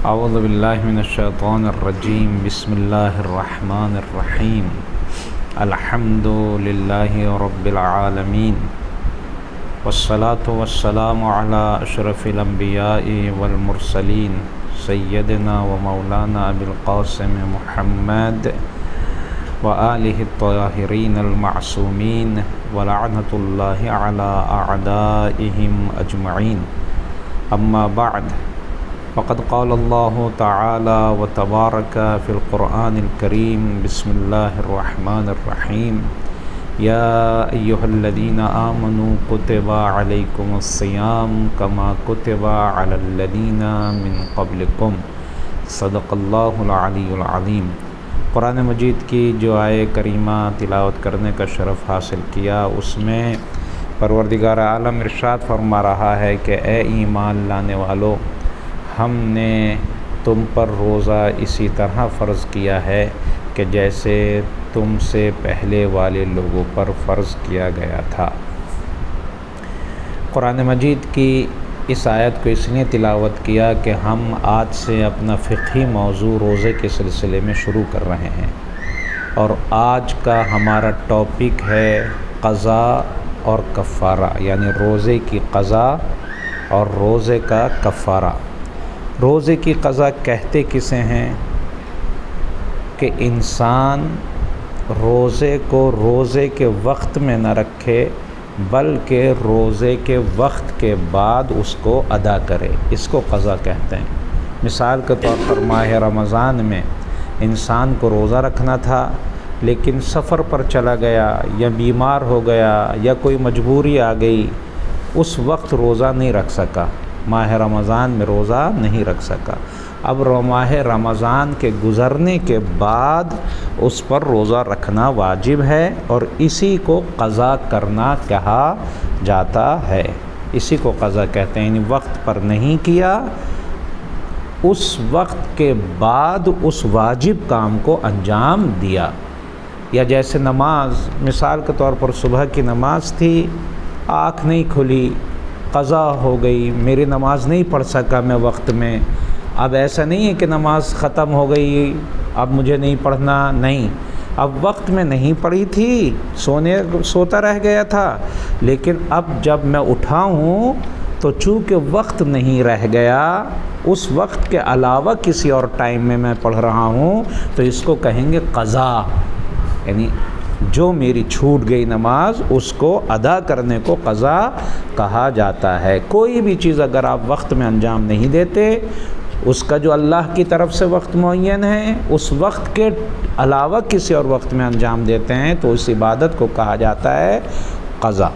اعوذ باللہ من الشیطان الرجیم بسم اللہ الرحمن الرحیم الحمد للہ رب العالمین والصلاة والسلام علی اشرف الانبیاء والمرسلین سیدنا و مولانا ابی القاسم محمد وآلہ الطاہرین المعصومین ولعنۃ اللہ علی اعدائہم اجمعین اما بعد فقد قال اللہ تعالی وتبارک فی القرآن الکریم بسم اللہ الرحمن الرحیم یا ایہا الذین آمنوا کتب علیکم الصیام کما کتب علی الذین من قبلکم صدق اللہ العلی العظیم۔ قرآن مجید کی جو آیے کریمہ تلاوت کرنے کا شرف حاصل کیا، اس میں پروردگار عالم ارشاد فرما رہا ہے کہ اے ایمان لانے والو، ہم نے تم پر روزہ اسی طرح فرض کیا ہے کہ جیسے تم سے پہلے والے لوگوں پر فرض کیا گیا تھا۔ قرآن مجید کی اس آیت کو اس لیے تلاوت کیا کہ ہم آج سے اپنا فقہی موضوع روزے کے سلسلے میں شروع کر رہے ہیں، اور آج کا ہمارا ٹاپک ہے قضا اور کفارہ، یعنی روزے کی قضا اور روزے کا کفارہ۔ روزے کی قضا کہتے کسے ہیں کہ انسان روزے کو روزے کے وقت میں نہ رکھے بلکہ روزے کے وقت کے بعد اس کو ادا کرے، اس کو قضا کہتے ہیں۔ مثال کے طور پر ماہ رمضان میں انسان کو روزہ رکھنا تھا لیکن سفر پر چلا گیا یا بیمار ہو گیا یا کوئی مجبوری آ گئی، اس وقت روزہ نہیں رکھ سکا، ماہ رمضان میں روزہ نہیں رکھ سکا۔ اب ماہ رمضان کے گزرنے کے بعد اس پر روزہ رکھنا واجب ہے، اور اسی کو قضا کرنا کہا جاتا ہے، اسی کو قضا کہتے ہیں۔ یعنی وقت پر نہیں کیا، اس وقت کے بعد اس واجب کام کو انجام دیا۔ یا جیسے نماز، مثال کے طور پر صبح کی نماز تھی، آنکھ نہیں کھلی، قضا ہو گئی، میری نماز نہیں پڑھ سکا میں وقت میں۔ اب ایسا نہیں ہے کہ نماز ختم ہو گئی اب مجھے نہیں پڑھنا، نہیں، اب وقت میں نہیں پڑھی تھی، سوتا رہ گیا تھا، لیکن اب جب میں اٹھا ہوں تو چونکہ وقت نہیں رہ گیا، اس وقت کے علاوہ کسی اور ٹائم میں پڑھ رہا ہوں، تو اس کو کہیں گے قضا، یعنی جو میری چھوٹ گئی نماز اس کو ادا کرنے کو قضا کہا جاتا ہے۔ کوئی بھی چیز اگر آپ وقت میں انجام نہیں دیتے، اس کا جو اللہ کی طرف سے وقت معین ہے اس وقت کے علاوہ کسی اور وقت میں انجام دیتے ہیں تو اس عبادت کو کہا جاتا ہے قضا۔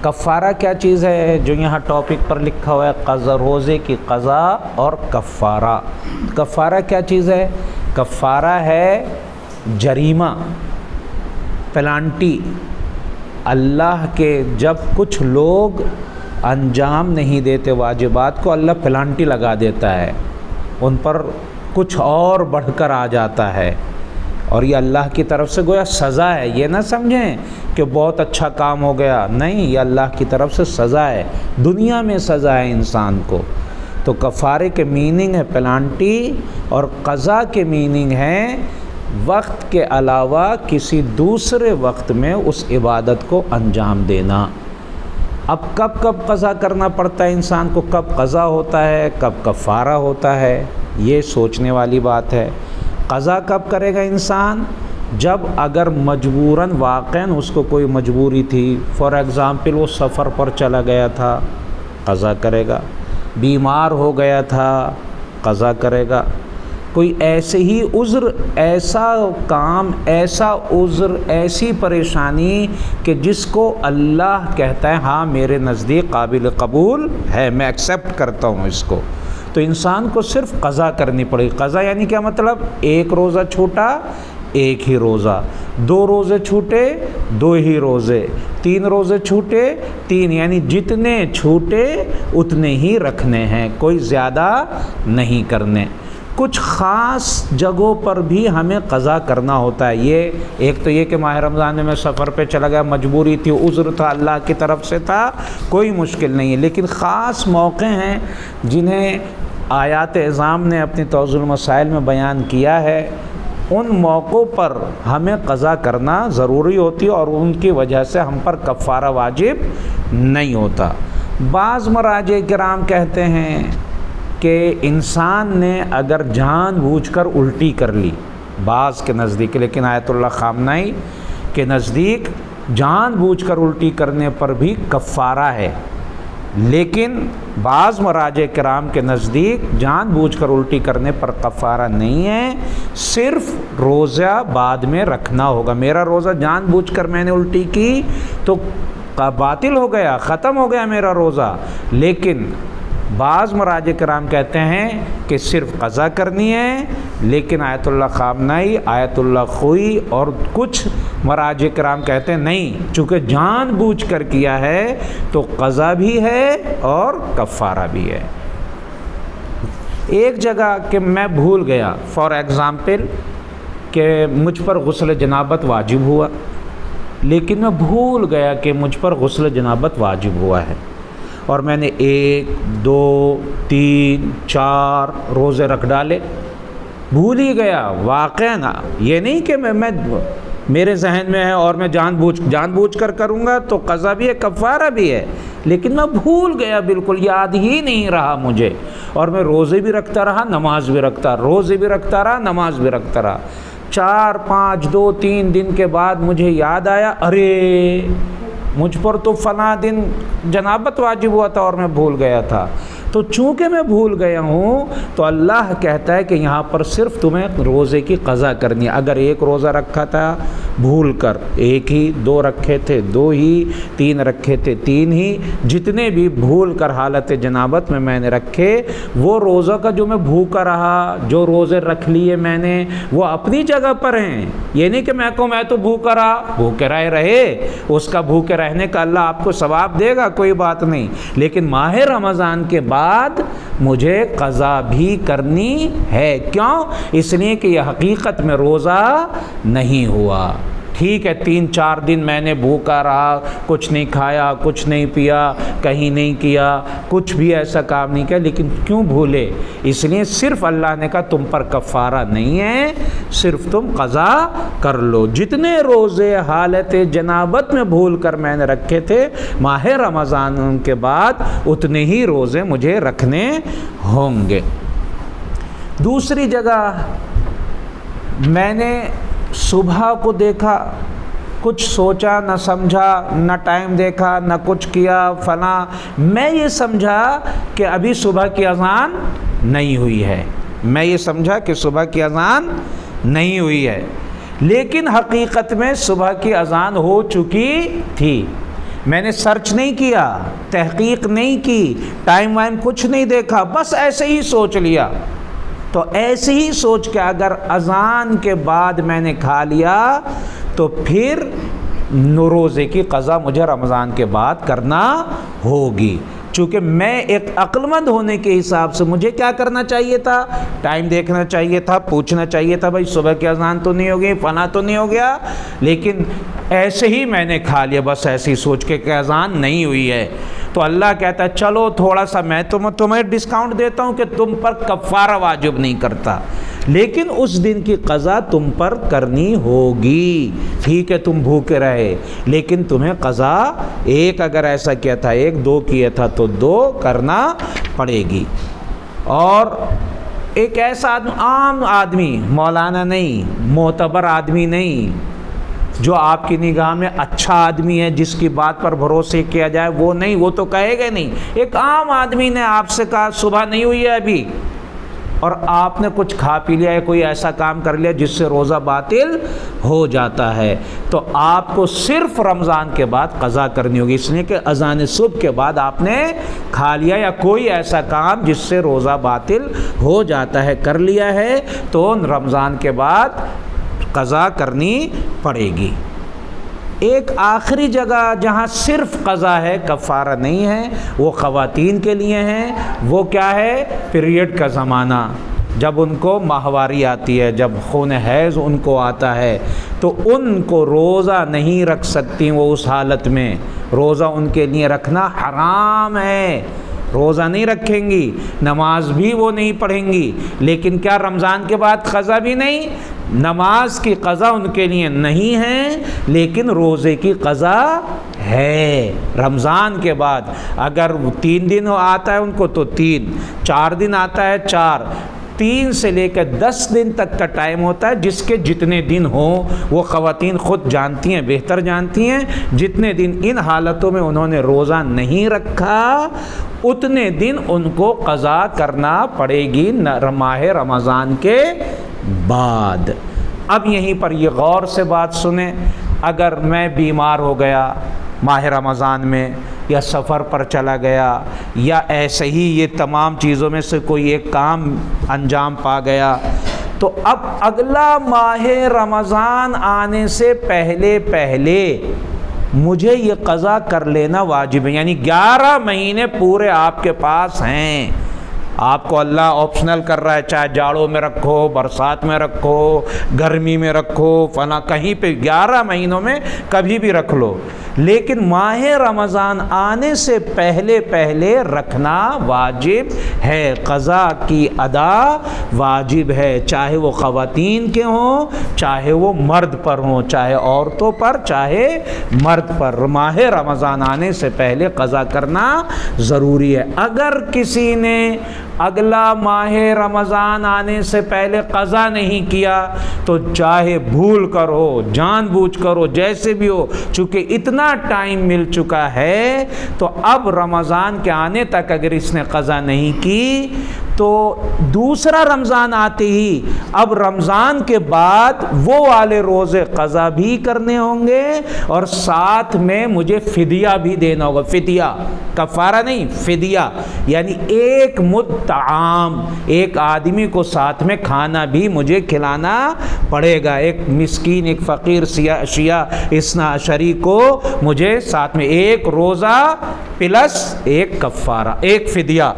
کفارہ کیا چیز ہے جو یہاں ٹاپک پر لکھا ہوا ہے؟ قضا، روزے کی قضا اور کفارہ۔ کفارہ کیا چیز ہے؟ کفارہ ہے جریمہ، پلانٹی۔ اللہ کے جب کچھ لوگ انجام نہیں دیتے واجبات کو، اللہ پلانٹی لگا دیتا ہے، ان پر کچھ اور بڑھ کر آ جاتا ہے، اور یہ اللہ کی طرف سے گویا سزا ہے۔ یہ نہ سمجھیں کہ بہت اچھا کام ہو گیا، نہیں، یہ اللہ کی طرف سے سزا ہے، دنیا میں سزا ہے انسان کو۔ تو کفارے کے میننگ ہے پلانٹی، اور قضا کے میننگ ہے وقت کے علاوہ کسی دوسرے وقت میں اس عبادت کو انجام دینا۔ اب کب کب قضا کرنا پڑتا ہے انسان کو، کب قضا ہوتا ہے کب کفارہ ہوتا ہے، یہ سوچنے والی بات ہے۔ قضا کب کرے گا انسان؟ جب اگر مجبوراً واقعاً اس کو کوئی مجبوری تھی، فار ایگزامپل وہ سفر پر چلا گیا تھا، قضا کرے گا۔ بیمار ہو گیا تھا، قضا کرے گا۔ کوئی ایسے ہی عذر، ایسا کام، ایسا عذر، ایسی پریشانی کہ جس کو اللہ کہتا ہے ہاں میرے نزدیک قابل قبول ہے، میں ایکسیپٹ کرتا ہوں اس کو، تو انسان کو صرف قضا کرنی پڑے گی۔ قضا یعنی کیا مطلب؟ ایک روزہ چھوٹا ایک ہی روزہ، 2 روزے چھوٹے 2 ہی روزے، 3 روزے چھوٹے 3، یعنی جتنے چھوٹے اتنے ہی رکھنے ہیں، کوئی زیادہ نہیں کرنے۔ کچھ خاص جگہوں پر بھی ہمیں قضا کرنا ہوتا ہے۔ یہ ایک تو یہ کہ ماہ رمضان میں سفر پہ چلا گیا، مجبوری تھی، عذر تھا، اللہ کی طرف سے تھا، کوئی مشکل نہیں ہے، لیکن خاص موقع ہیں جنہیں آیات اعظام نے اپنی توضیح المسائل میں بیان کیا ہے، ان موقعوں پر ہمیں قضا کرنا ضروری ہوتی ہے اور ان کی وجہ سے ہم پر کفارہ واجب نہیں ہوتا۔ بعض مراجع کرام کہتے ہیں کہ انسان نے اگر جان بوجھ کر الٹی کر لی، بعض کے نزدیک، لیکن آیت اللہ خامنائی کے نزدیک جان بوجھ کر الٹی کرنے پر بھی کفارہ ہے، لیکن بعض مراجع کرام کے نزدیک جان بوجھ کر الٹی کرنے پر کفارہ نہیں ہے، صرف روزہ بعد میں رکھنا ہوگا۔ میرا روزہ جان بوجھ کر میں نے الٹی کی تو باطل ہو گیا، ختم ہو گیا میرا روزہ، لیکن بعض مراجع کرام کہتے ہیں کہ صرف قضا کرنی ہے، لیکن آیت اللہ خامنائی، آیت اللہ خوئی اور کچھ مراجع کرام کہتے ہیں نہیں، چونکہ جان بوجھ کر کیا ہے تو قضا بھی ہے اور کفارہ بھی ہے۔ ایک جگہ کہ میں بھول گیا، فار ایگزامپل کہ مجھ پر غسل جنابت واجب ہوا، لیکن میں بھول گیا کہ مجھ پر غسل جنابت واجب ہوا ہے، اور میں نے 1 2 3 4 روزے رکھ ڈالے، بھول ہی گیا واقعاً۔ یہ نہیں کہ میں میرے ذہن میں ہے اور میں جان بوجھ کر کروں گا تو قضا بھی ہے کفارہ بھی ہے، لیکن میں بھول گیا، بالکل یاد ہی نہیں رہا مجھے، اور میں روزے بھی رکھتا رہا، نماز بھی رکھتا، روزے بھی رکھتا رہا، نماز بھی رکھتا رہا۔ 4 5 2 3 دن کے بعد مجھے یاد آیا، ارے مجھ پر تو فلاں دن جنابت واجب ہوا تھا اور میں بھول گیا تھا۔ تو چونکہ میں بھول گیا ہوں تو اللہ کہتا ہے کہ یہاں پر صرف تمہیں روزے کی قضا کرنی ہے۔ اگر 1 روزہ رکھا تھا بھول کر 1 ہی، 2 رکھے تھے 2 ہی، 3 رکھے تھے 3 ہی، جتنے بھی بھول کر حالت جنابت میں نے رکھے، وہ روزہ کا جو میں بھوکا رہا، جو روزے رکھ لیے میں نے، وہ اپنی جگہ پر ہیں۔ یہ نہیں کہ میں کہوں میں تو بھوکا رہا، بھوکے رہے، اس کا بھوکے رہنے کا اللہ آپ کو ثواب دے گا، کوئی بات نہیں، لیکن ماہ رمضان کے بعد مجھے قضا بھی کرنی ہے۔ کیوں؟ اس لیے کہ یہ حقیقت میں روزہ نہیں ہوا۔ ٹھیک ہے 3 4 دن میں نے بھوکا رہا، کچھ نہیں کھایا، کچھ نہیں پیا، کہیں نہیں کیا، کچھ بھی ایسا کام نہیں کیا، لیکن کیوں بھولے؟ اس لیے صرف اللہ نے کہا تم پر کفارہ نہیں ہے، صرف تم قضا کر لو۔ جتنے روزے حالت جنابت میں بھول کر میں نے رکھے تھے ماہ رمضان کے بعد اتنے ہی روزے مجھے رکھنے ہوں گے۔ دوسری جگہ میں نے صبح کو دیکھا، کچھ سوچا نہ سمجھا، نہ ٹائم دیکھا نہ کچھ کیا فلاں، میں یہ سمجھا کہ ابھی صبح کی اذان نہیں ہوئی ہے، میں یہ سمجھا کہ صبح کی اذان نہیں ہوئی ہے، لیکن حقیقت میں صبح کی اذان ہو چکی تھی۔ میں نے سرچ نہیں کیا، تحقیق نہیں کی، ٹائم وائم کچھ نہیں دیکھا، بس ایسے ہی سوچ لیا۔ تو ایسے ہی سوچ کے اگر اذان کے بعد میں نے کھا لیا تو پھر روزے کی قضا مجھے رمضان کے بعد کرنا ہوگی، چونکہ میں ایک عقل مند ہونے کے حساب سے مجھے کیا کرنا چاہیے تھا، ٹائم دیکھنا چاہیے تھا، پوچھنا چاہیے تھا بھائی صبح کی اذان تو نہیں ہوگی، فلاں تو نہیں ہو گیا، لیکن ایسے ہی میں نے کھا لیا، بس ایسے ہی سوچ کے کہ اذان نہیں ہوئی ہے۔ تو اللہ کہتا ہے چلو تھوڑا سا میں تمہیں ڈسکاؤنٹ دیتا ہوں کہ تم پر کفارہ واجب نہیں کرتا، لیکن اس دن کی قضا تم پر کرنی ہوگی۔ ٹھیک ہے تم بھوکے رہے، لیکن تمہیں قضا 1 اگر ایسا کیا تھا 1 2 کیا تھا تو 2 کرنا پڑے گی۔ اور ایک ایسا عام آدمی، مولانا نہیں، معتبر آدمی نہیں، جو آپ کی نگاہ میں اچھا آدمی ہے جس کی بات پر بھروسے کیا جائے، وہ نہیں، وہ تو کہے گا نہیں۔ ایک عام آدمی نے آپ سے کہا صبح نہیں ہوئی ہے ابھی، اور آپ نے کچھ کھا پی لیا ہے، کوئی ایسا کام کر لیا جس سے روزہ باطل ہو جاتا ہے، تو آپ کو صرف رمضان کے بعد قضا کرنی ہوگی، اس لیے کہ اذان صبح کے بعد آپ نے کھا لیا یا کوئی ایسا کام جس سے روزہ باطل ہو جاتا ہے کر لیا ہے، تو رمضان کے بعد قضا کرنی پڑے گی۔ ایک آخری جگہ جہاں صرف قضا ہے کفارہ نہیں ہے، وہ خواتین کے لیے ہیں۔ وہ کیا ہے؟ پیریڈ کا زمانہ، جب ان کو ماہواری آتی ہے، جب خون حیض ان کو آتا ہے، تو ان کو روزہ نہیں رکھ سکتی وہ، اس حالت میں روزہ ان کے لیے رکھنا حرام ہے۔ روزہ نہیں رکھیں گی، نماز بھی وہ نہیں پڑھیں گی، لیکن کیا رمضان کے بعد قضا بھی نہیں؟ نماز کی قضا ان کے لیے نہیں ہے، لیکن روزے کی قضا ہے رمضان کے بعد۔ اگر 3 دن آتا ہے ان کو تو 3، 4 دن آتا ہے 4، 3 سے لے کر 10 دن تک کا ٹائم ہوتا ہے، جس کے جتنے دن ہوں وہ خواتین خود جانتی ہیں، بہتر جانتی ہیں، جتنے دن ان حالتوں میں انہوں نے روزہ نہیں رکھا اتنے دن ان کو قضا کرنا پڑے گی ماہ رمضان کے بعد۔ اب یہیں پر یہ غور سے بات سنیں، اگر میں بیمار ہو گیا ماہ رمضان میں، یا سفر پر چلا گیا، یا ایسے ہی یہ تمام چیزوں میں سے کوئی ایک کام انجام پا گیا، تو اب اگلا ماہ رمضان آنے سے پہلے مجھے یہ قضا کر لینا واجب ہے۔ یعنی 11 مہینے پورے آپ کے پاس ہیں، آپ کو اللہ آپشنل کر رہا ہے، چاہے جاڑوں میں رکھو، برسات میں رکھو، گرمی میں رکھو، فلاں کہیں پہ 11 مہینوں میں کبھی بھی رکھ لو، لیکن ماہ رمضان آنے سے پہلے رکھنا واجب ہے، قضا کی ادا واجب ہے، چاہے وہ خواتین کے ہوں، چاہے وہ مرد پر ہوں، چاہے عورتوں پر، چاہے مرد پر، ماہ رمضان آنے سے پہلے قضا کرنا ضروری ہے۔ اگر کسی نے اگلا ماہ رمضان آنے سے پہلے قضا نہیں کیا تو چاہے بھول کر ہو، جان بوجھ کر ہو، جیسے بھی ہو، چونکہ اتنا ٹائم مل چکا ہے تو اب رمضان کے آنے تک اگر اس نے قضا نہیں کی تو دوسرا رمضان آتے ہی اب رمضان کے بعد وہ والے روزے قضا بھی کرنے ہوں گے، اور ساتھ میں مجھے فدیہ بھی دینا ہوگا۔ فدیہ کفارہ نہیں، فدیہ یعنی ایک مد طعام، ایک آدمی کو ساتھ میں کھانا بھی مجھے کھلانا پڑے گا، ایک مسکین، ایک فقیر شیعہ اثنا عشری کو مجھے ساتھ میں ایک روزہ پلس ایک کفارہ، ایک فدیہ،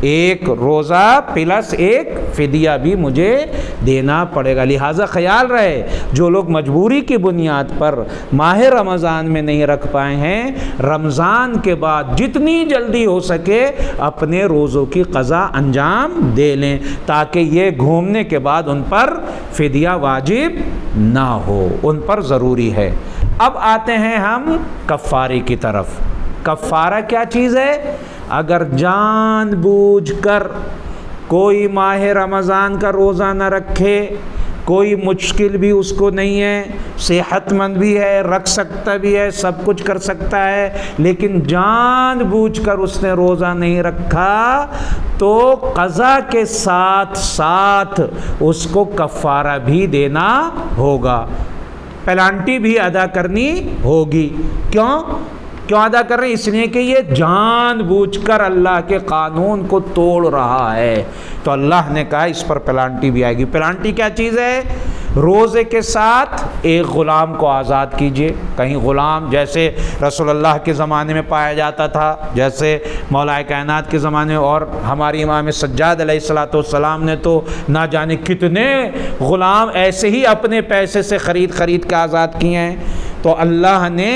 ایک روزہ پلس ایک فدیہ بھی مجھے دینا پڑے گا۔ لہٰذا خیال رہے جو لوگ مجبوری کی بنیاد پر ماہ رمضان میں نہیں رکھ پائے ہیں، رمضان کے بعد جتنی جلدی ہو سکے اپنے روزوں کی قضا انجام دے لیں، تاکہ یہ گھومنے کے بعد ان پر فدیہ واجب نہ ہو، ان پر ضروری ہے۔ اب آتے ہیں ہم کفارے کی طرف۔ کفارہ کیا چیز ہے؟ اگر جان بوجھ کر کوئی ماہ رمضان کا روزہ نہ رکھے، کوئی مشکل بھی اس کو نہیں ہے، صحت مند بھی ہے، رکھ سکتا بھی ہے، سب کچھ کر سکتا ہے، لیکن جان بوجھ کر اس نے روزہ نہیں رکھا تو قضا کے ساتھ ساتھ اس کو کفارہ بھی دینا ہوگا، پلانٹی بھی ادا کرنی ہوگی۔ کیوں ادا کر رہے ہیں؟ اس لیے کہ یہ جان بوجھ کر اللہ کے قانون کو توڑ رہا ہے، تو اللہ نے کہا اس پر پلانٹی بھی آئے گی۔ پلانٹی کیا چیز ہے؟ روزے کے ساتھ ایک غلام کو آزاد کیجئے۔ کہیں غلام جیسے رسول اللہ کے زمانے میں پایا جاتا تھا، جیسے مولا کائنات کے زمانے میں، اور ہماری امام سجاد علیہ السلام نے تو نہ جانے کتنے غلام ایسے ہی اپنے پیسے سے خرید کے آزاد کیے ہیں۔ تو اللہ نے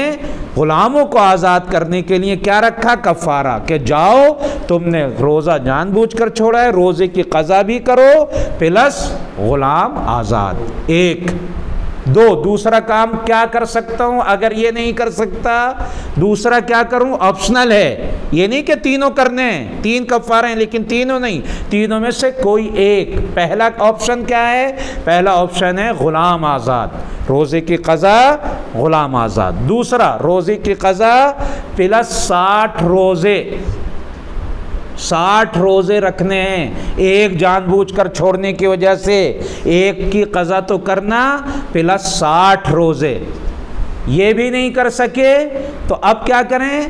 غلاموں کو آزاد کرنے کے لیے کیا رکھا؟ کفارہ، کہ جاؤ تم نے روزہ جان بوجھ کر چھوڑا ہے، روزے کی قضا بھی کرو پلس غلام آزاد۔ ایک دو، دوسرا کام کیا کر سکتا ہوں؟ اگر یہ نہیں کر سکتا دوسرا کیا کروں؟ آپشنل ہے، یہ نہیں کہ تینوں کرنے ہیں، 3 کفارے ہیں لیکن تینوں نہیں، تینوں میں سے کوئی ایک۔ پہلا آپشن کیا ہے؟ پہلا آپشن ہے غلام آزاد، روزے کی قضا غلام آزاد۔ دوسرا روزے کی قضا پلس 60 روزے، 60 روزے رکھنے ہیں، ایک جان بوجھ کر چھوڑنے کی وجہ سے ایک کی قضا تو کرنا پلس 60 روزے۔ یہ بھی نہیں کر سکے تو اب کیا کریں؟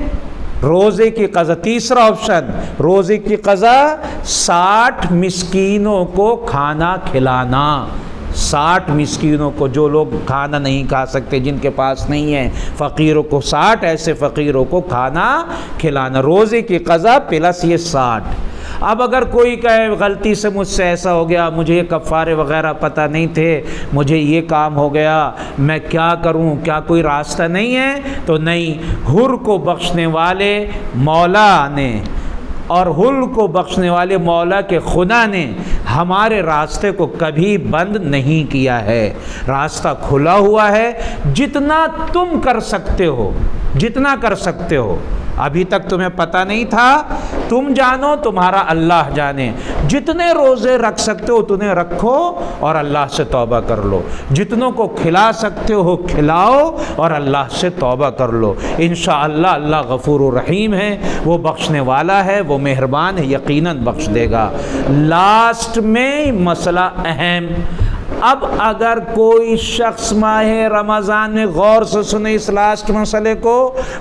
روزے کی قضا۔ تیسرا آپشن روزے کی قضا 60 مسکینوں کو کھانا کھلانا، 60 مسکینوں کو، جو لوگ کھانا نہیں کھا سکتے، جن کے پاس نہیں ہے، فقیروں کو 60 ایسے فقیروں کو کھانا کھلانا، روزے کی قضا پلس یہ 60۔ اب اگر کوئی کہے غلطی سے مجھ سے ایسا ہو گیا، مجھے یہ کفارے وغیرہ پتہ نہیں تھے، مجھے یہ کام ہو گیا، میں کیا کروں؟ کیا کوئی راستہ نہیں ہے؟ تو نہیں، حر کو بخشنے والے مولا نے اور حل کو بخشنے والے مولا کے خدا نے ہمارے راستے کو کبھی بند نہیں کیا ہے، راستہ کھلا ہوا ہے، جتنا تم کر سکتے ہو، جتنا کر سکتے ہو۔ ابھی تک تمہیں پتہ نہیں تھا، تم جانو، تمہارا اللہ جانے۔ جتنے روزے رکھ سکتے ہو اتنے رکھو اور اللہ سے توبہ کر لو، جتنوں کو کھلا سکتے ہو کھلاؤ اور اللہ سے توبہ کر لو۔ انشاءاللہ اللہ غفور الرحیم ہے، وہ بخشنے والا ہے، وہ مہربان ہے، یقیناً بخش دے گا۔ لاسٹ میں مسئلہ اہم، اب اگر کوئی شخص ماہ رمضان میں، غور سے سنے اس لاسٹ مسئلے کو،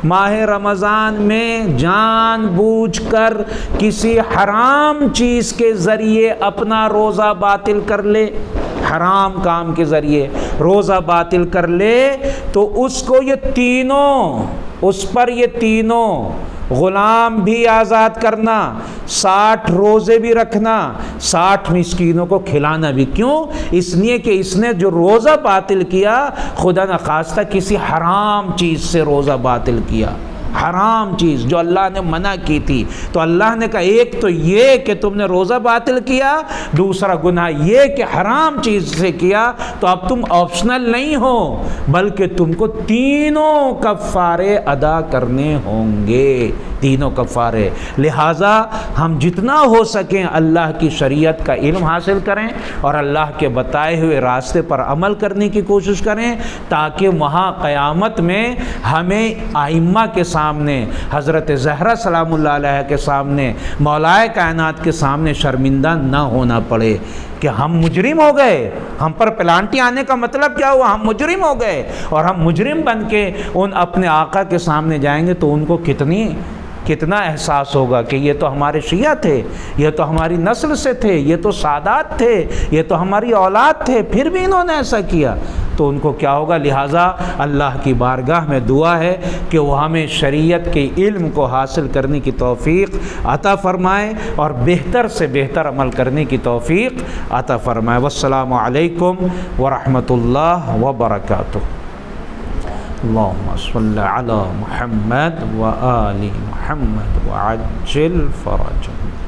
ماہ رمضان میں جان بوجھ کر کسی حرام چیز کے ذریعے اپنا روزہ باطل کر لے، حرام کام کے ذریعے روزہ باطل کر لے، تو اس کو یہ تینوں، اس پر یہ تینوں، غلام بھی آزاد کرنا، 60 روزے بھی رکھنا، 60 مسکینوں کو کھلانا بھی۔ کیوں؟ اس لیے کہ اس نے جو روزہ باطل کیا، خدا نخواستہ کسی حرام چیز سے روزہ باطل کیا، حرام چیز جو اللہ نے منع کی تھی۔ تو اللہ نے کہا ایک تو یہ کہ تم نے روزہ باطل کیا، دوسرا گناہ یہ کہ حرام چیز سے کیا، تو اب تم آپشنل نہیں ہو بلکہ تم کو تینوں کفارے ادا کرنے ہوں گے، تینوں کفارے۔ لہٰذا ہم جتنا ہو سکیں اللہ کی شریعت کا علم حاصل کریں اور اللہ کے بتائے ہوئے راستے پر عمل کرنے کی کوشش کریں، تاکہ وہاں قیامت میں ہمیں ائمہ کے سامنے، حضرت زہرا سلام اللہ علیہ کے سامنے، مولائے کائنات کے سامنے شرمندہ نہ ہونا پڑے کہ ہم مجرم ہو گئے، ہم پر پلانٹی آنے کا مطلب کیا ہوا؟ ہم مجرم ہو گئے، اور ہم مجرم بن کے ان اپنے آقا کے سامنے جائیں گے تو ان کو کتنا احساس ہوگا کہ یہ تو ہمارے شیعہ تھے، یہ تو ہماری نسل سے تھے، یہ تو سادات تھے، یہ تو ہماری اولاد تھے، پھر بھی انہوں نے ایسا کیا، تو ان کو کیا ہوگا؟ لہٰذا اللہ کی بارگاہ میں دعا ہے کہ وہ ہمیں شریعت کے علم کو حاصل کرنے کی توفیق عطا فرمائے اور بہتر سے بہتر عمل کرنے کی توفیق عطا فرمائے۔ والسلام علیکم ورحمۃ اللہ وبرکاتہ۔ اللهم صل على محمد وآل محمد وعجل فرجهم۔